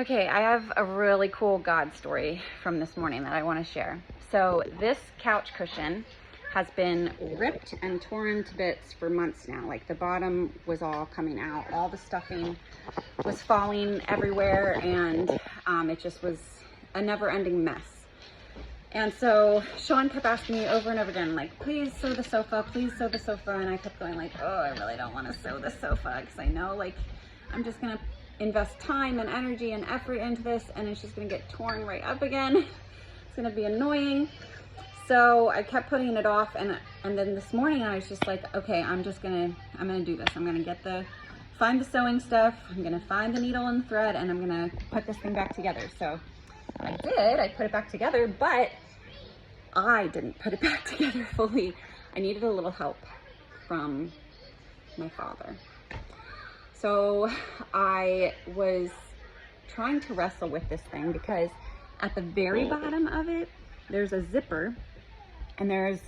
Okay, I have a really cool God story from this morning that I want to share. So this couch cushion has been ripped and torn to bits for months now. Like the bottom was all coming out, all the stuffing was falling everywhere, and it just was a never-ending mess. And so Sean kept asking me over and over again, like, please sew the sofa, please sew the sofa. And I kept going like, oh, I really don't want to sew the sofa, because I know like I'm just gonna invest time and energy and effort into this and it's just gonna get torn right up again. It's gonna be annoying. So I kept putting it off, and then this morning I was just like, okay, I'm gonna do this. I'm gonna find the sewing stuff, I'm gonna find the needle and thread, and I'm gonna put this thing back together. So I did, I put it back together, but I didn't put it back together fully. I needed a little help from my father. So I was trying to wrestle with this thing because at the very bottom of it, there's a zipper, and there's,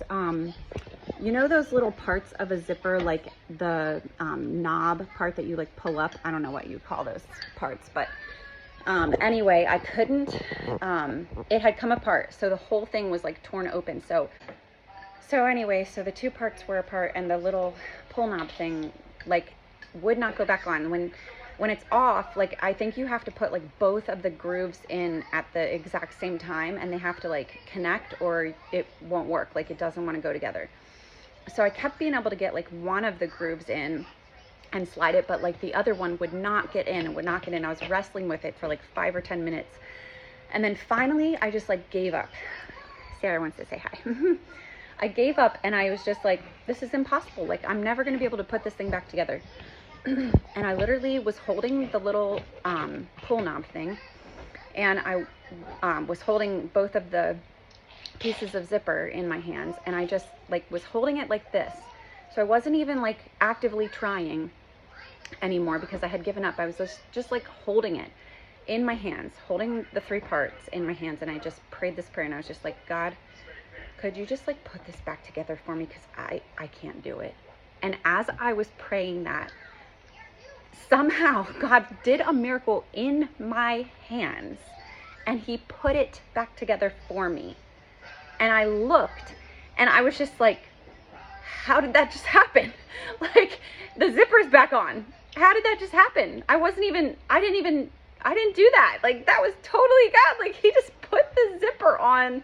you know those little parts of a zipper, like the knob part that you like pull up? I don't know what you call those parts, but anyway, I couldn't, it had come apart. So the whole thing was like torn open. So anyway, so the two parts were apart, and the little pull knob thing like would not go back on. When it's off, like I think you have to put like both of the grooves in at the exact same time, and they have to like connect or it won't work. Like it doesn't want to go together. So I kept being able to get like one of the grooves in and slide it, but like the other one would not get in and would not get in. I was wrestling with it for like 5 or 10 minutes. And then finally I just like gave up. Sarah wants to say hi. I gave up, and I was just like, this is impossible. Like I'm never going to be able to put this thing back together. And I literally was holding the little pull knob thing, and I was holding both of the pieces of zipper in my hands, and I just like was holding it like this. So I wasn't even like actively trying anymore because I had given up. I was just like holding it in my hands, holding the three parts in my hands, and I just prayed this prayer, and I was just like, God, could you just like put this back together for me, because I can't do it. And as I was praying that, somehow God did a miracle in my hands, and he put it back together for me. And I looked, and I was just like, how did that just happen? Like the zipper's back on. How did that just happen? I didn't do that. Like that was totally God. Like he just put the zipper on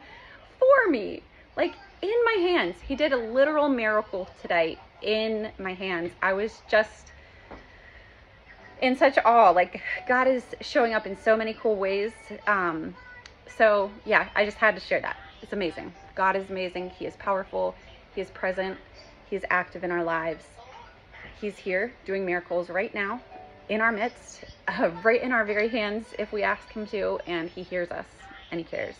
for me, like in my hands. He did a literal miracle today in my hands. I was just in such awe. Like God is showing up in so many cool ways. So yeah, I just had to share that. It's amazing. God is amazing. He is powerful. He is present. He is active in our lives. He's here doing miracles right now in our midst, right in our very hands if we ask him to, and he hears us and he cares.